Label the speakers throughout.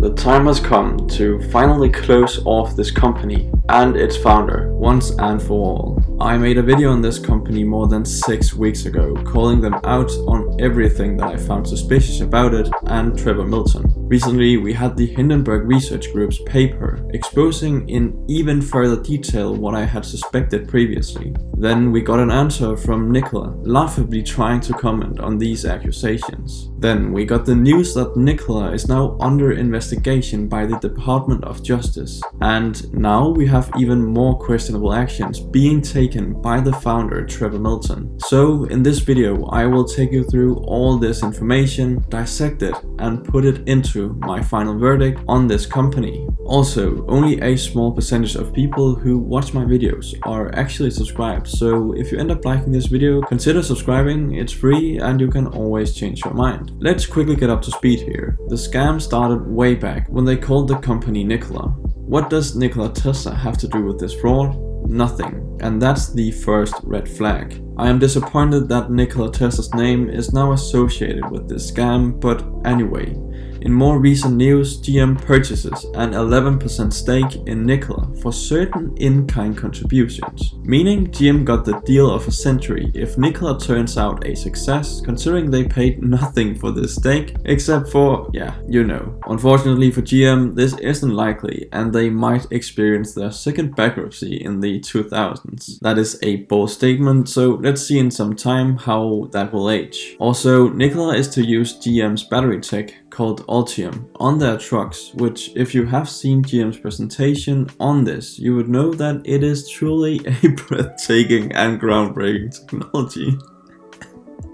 Speaker 1: The time has come to finally close off this company and its founder once and for all. I made a video on this company more than 6 weeks ago, calling them out on everything that I found suspicious about it and Trevor Milton. Recently we had the Hindenburg Research Group's paper exposing in even further detail what I had suspected previously. Then we got an answer from Nikola, laughably trying to comment on these accusations. Then we got the news that Nikola is now under investigation by the Department of Justice. And now we have even more questionable actions being taken by the founder Trevor Milton. So in this video I will take you through all this information, dissect it and put it into my final verdict on this company. Also, only a small percentage of people who watch my videos are actually subscribed, so if you end up liking this video, consider subscribing. It's free and you can always change your mind. Let's quickly get up to speed here. The scam started way back when they called the company Nikola. What does Nikola Tesla have to do with this fraud? Nothing. And that's the first red flag. I am disappointed that Nikola Tesla's name is now associated with this scam, but anyway. In more recent news, GM purchases an 11% stake in Nikola for certain in-kind contributions, meaning GM got the deal of a century if Nikola turns out a success, considering they paid nothing for this stake, except for, yeah, you know. Unfortunately for GM, this isn't likely, and they might experience their second bankruptcy in the 2000s. That is a bold statement, so let's see in some time how that will age. Also, Nikola is to use GM's battery tech called Ultium on their trucks, which if you have seen GM's presentation on this, you would know that it is truly a breathtaking and groundbreaking technology.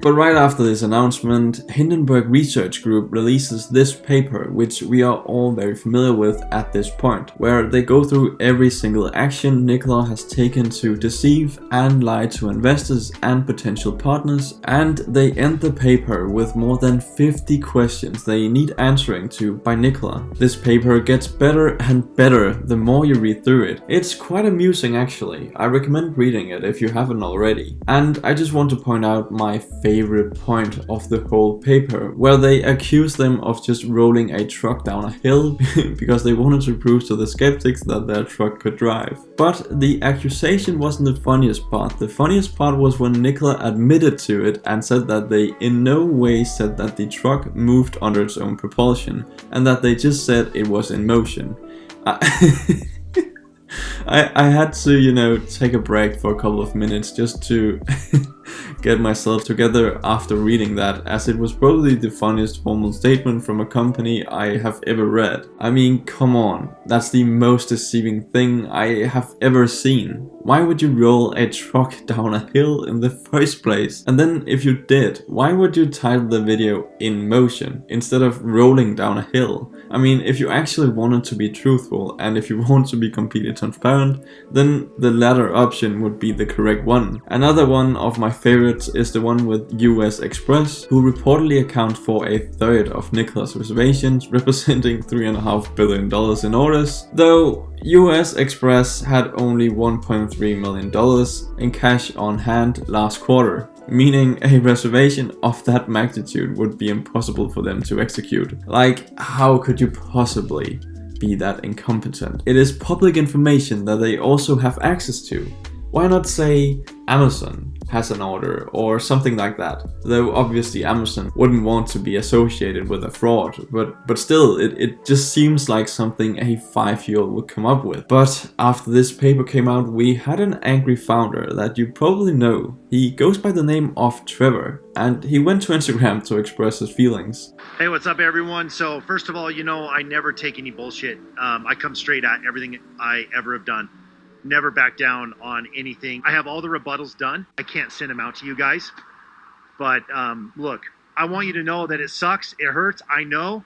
Speaker 1: But right after this announcement, Hindenburg Research Group releases this paper, which we are all very familiar with at this point, where they go through every single action Nikola has taken to deceive and lie to investors and potential partners, and they end the paper with more than 50 questions they need answering to by Nikola. This paper gets better and better the more you read through it. It's quite amusing actually. I recommend reading it if you haven't already. And I just want to point out my favorite point of the whole paper, where they accuse them of just rolling a truck down a hill because they wanted to prove to the skeptics that their truck could drive. But the accusation wasn't the funniest part. The funniest part was when Nikola admitted to it and said that they in no way said that the truck moved under its own propulsion, and that they just said it was in motion. I had to, take a break for a couple of minutes just to get myself together after reading that, as it was probably the funniest formal statement from a company I have ever read. I mean, come on, that's the most deceiving thing I have ever seen. Why would you roll a truck down a hill in the first place? And then if you did, why would you title the video "In Motion" instead of "Rolling down a hill"? I mean, if you actually wanted to be truthful and if you want to be completely transparent, then the latter option would be the correct one. Another one of my favorites is the one with US Express, who reportedly account for a third of Nikola's reservations, representing $3.5 billion in orders, though US Express had only $1.3 million in cash on hand last quarter, meaning a reservation of that magnitude would be impossible for them to execute. Like, how could you possibly be that incompetent? It is public information that they also have access to. Why not say Amazon has an order or something like that? Though obviously Amazon wouldn't want to be associated with a fraud, but still, it just seems like something a 5-year-old would come up with. But after this paper came out, we had an angry founder that you probably know. He goes by the name of Trevor, and he went to Instagram to express his feelings.
Speaker 2: Hey, what's up everyone? So first of all, I never take any bullshit. I come straight at everything I ever have done. Never back down on anything. I have all the rebuttals done. I can't send them out to you guys. But look, I want you to know that it sucks. It hurts. I know.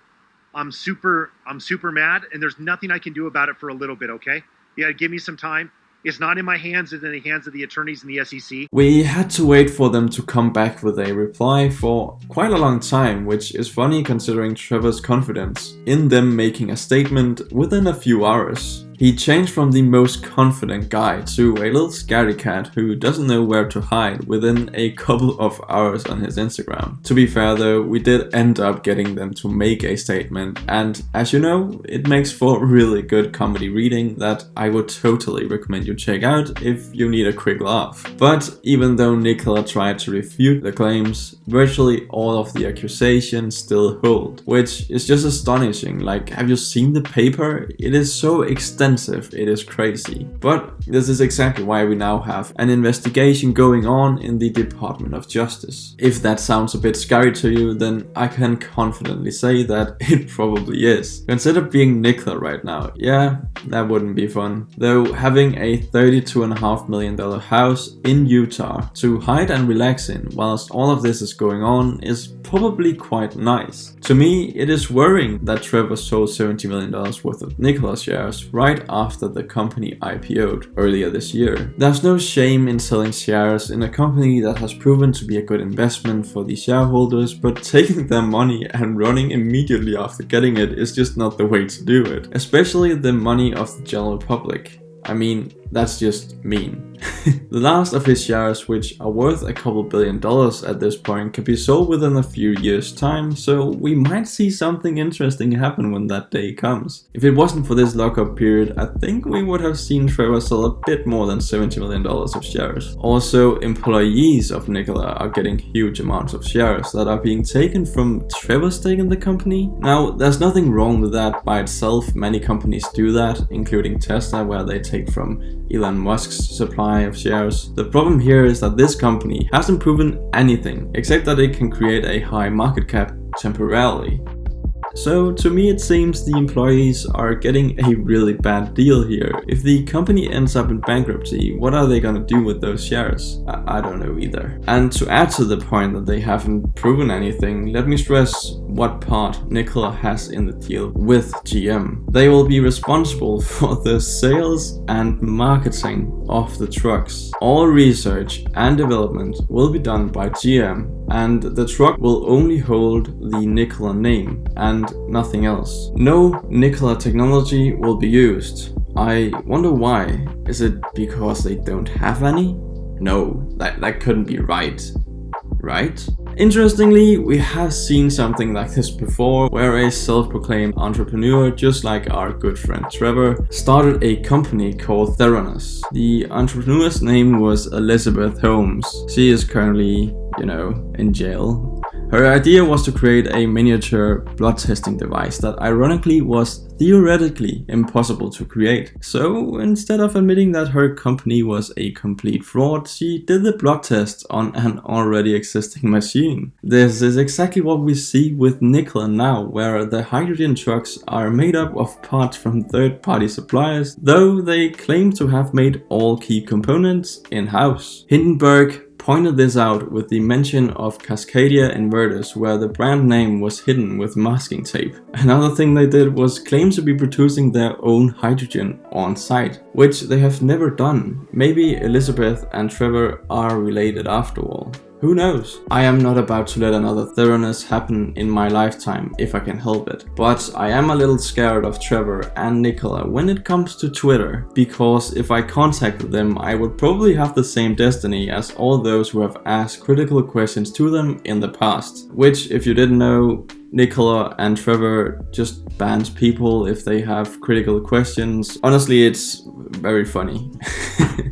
Speaker 2: I'm super mad, and there's nothing I can do about it for a little bit, okay? You gotta give me some time. It's not in my hands, it's in the hands of the attorneys in the SEC.
Speaker 1: We had to wait for them to come back with a reply for quite a long time, which is funny considering Trevor's confidence in them making a statement within a few hours. He changed from the most confident guy to a little scaredy cat who doesn't know where to hide within a couple of hours on his Instagram. To be fair though, we did end up getting them to make a statement, and as you know, it makes for really good comedy reading that I would totally recommend you check out if you need a quick laugh. But even though Nikola tried to refute the claims, virtually all of the accusations still hold, which is just astonishing. Like, have you seen the paper? It is so extensive, it is crazy. But this is exactly why we now have an investigation going on in the Department of Justice. If that sounds a bit scary to you, then I can confidently say that it probably is. Consider being Nikola right now. Yeah, that wouldn't be fun. Though having a $32.5 million house in Utah to hide and relax in whilst all of this is going on is probably quite nice. To me, it is worrying that Trevors sold $70 million worth of Nikola shares right after the company IPO'd earlier this year. There's no shame in selling shares in a company that has proven to be a good investment for the shareholders, but taking their money and running immediately after getting it is just not the way to do it, especially the money of the general public. I mean, that's just mean. The last of his shares, which are worth a couple $1 billion at this point, can be sold within a few years' time, so we might see something interesting happen when that day comes. If it wasn't for this lockup period, I think we would have seen Trevor sell a bit more than $70 million of shares. Also, employees of Nikola are getting huge amounts of shares that are being taken from Trevor's stake in the company. Now, there's nothing wrong with that by itself. Many companies do that, including Tesla, where they take from Elon Musk's supply of shares. The problem here is that this company hasn't proven anything except that it can create a high market cap temporarily. So to me it seems the employees are getting a really bad deal here. If the company ends up in bankruptcy, what are they gonna do with those shares? I don't know either. And to add to the point that they haven't proven anything, let me stress what part Nikola has in the deal with GM. They will be responsible for the sales and marketing of the trucks. All research and development will be done by GM, and the truck will only hold the Nikola name and nothing else. No Nikola Technology will be used. I wonder why. Is it because they don't have any? No, that couldn't be right. Right? Interestingly, we have seen something like this before, where a self-proclaimed entrepreneur, just like our good friend Trevor, started a company called Theranos. The entrepreneur's name was Elizabeth Holmes. She is currently, in jail. Her idea was to create a miniature blood testing device that ironically was theoretically impossible to create. So instead of admitting that her company was a complete fraud, she did the blood test on an already existing machine. This is exactly what we see with Nikola now, where the hydrogen trucks are made up of parts from third-party suppliers, though they claim to have made all key components in-house. Hindenburg pointed this out with the mention of Cascadia inverters, where the brand name was hidden with masking tape. Another thing they did was claim to be producing their own hydrogen on site, which they have never done. Maybe Elizabeth and Trevor are related after all. Who knows? I am not about to let another Theranos happen in my lifetime if I can help it. But I am a little scared of Trevor and Nikola when it comes to Twitter, because if I contacted them, I would probably have the same destiny as all those who have asked critical questions to them in the past. Which, if you didn't know, Nikola and Trevor just bans people if they have critical questions. Honestly, it's very funny.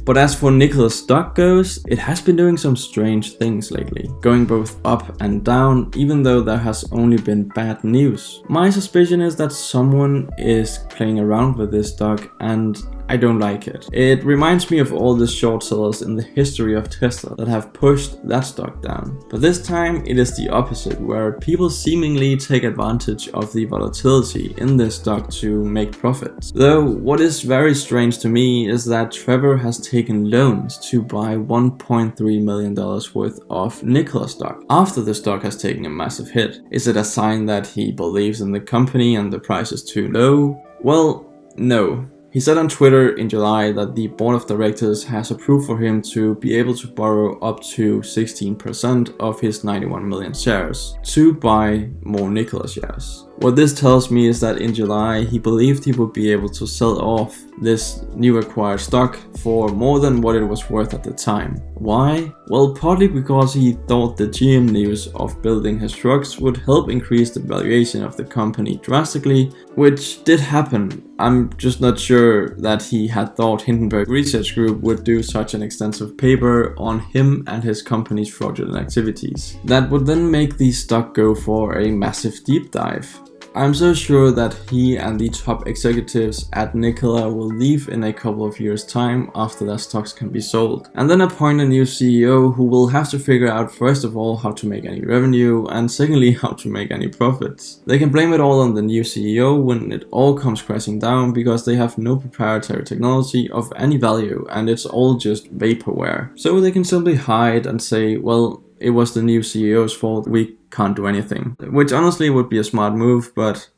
Speaker 1: But as for Nikola's stock goes, it has been doing some strange things lately, going both up and down, even though there has only been bad news. My suspicion is that someone is playing around with this stock, and I don't like it. It reminds me of all the short sellers in the history of Tesla that have pushed that stock down. But this time it is the opposite, where people seemingly take advantage of the volatility in this stock to make profits. Though what is very strange to me is that Trevor has taken loans to buy $1.3 million worth of Nikola stock after the stock has taken a massive hit. Is it a sign that he believes in the company and the price is too low? Well, no. He said on Twitter in July that the board of directors has approved for him to be able to borrow up to 16% of his 91 million shares to buy more Nikola shares. What this tells me is that in July he believed he would be able to sell off this new acquired stock for more than what it was worth at the time. Why? Well, partly because he thought the GM news of building his trucks would help increase the valuation of the company drastically, which did happen. I'm just not sure that he had thought Hindenburg Research Group would do such an extensive paper on him and his company's fraudulent activities. That would then make the stock go for a massive deep dive. I'm so sure that he and the top executives at Nikola will leave in a couple of years' time after their stocks can be sold, and then appoint a new CEO who will have to figure out first of all how to make any revenue, and secondly how to make any profits. They can blame it all on the new CEO when it all comes crashing down because they have no proprietary technology of any value and it's all just vaporware. So they can simply hide and say, well, it was the new CEO's fault, we can't do anything. Which honestly would be a smart move, but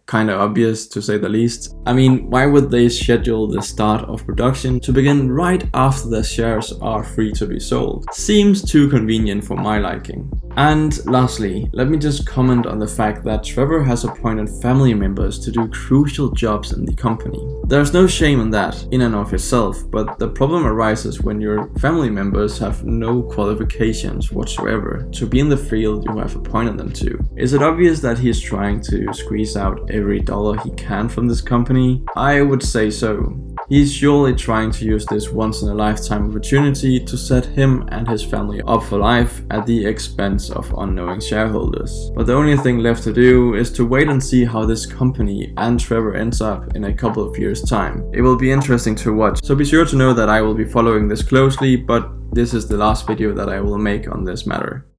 Speaker 1: kind of obvious to say the least. I mean, why would they schedule the start of production to begin right after the shares are free to be sold? Seems too convenient for my liking. And lastly, let me just comment on the fact that Trevor has appointed family members to do crucial jobs in the company. There's no shame in that in and of itself, but the problem arises when your family members have no qualifications whatsoever to be in the field you have appointed them to. Is it obvious that he is trying to squeeze out every dollar he can from this company? I would say so. He's surely trying to use this once-in-a-lifetime opportunity to set him and his family up for life at the expense of unknowing shareholders. But the only thing left to do is to wait and see how this company and Trevor ends up in a couple of years' time. It will be interesting to watch, so be sure to know that I will be following this closely, but this is the last video that I will make on this matter.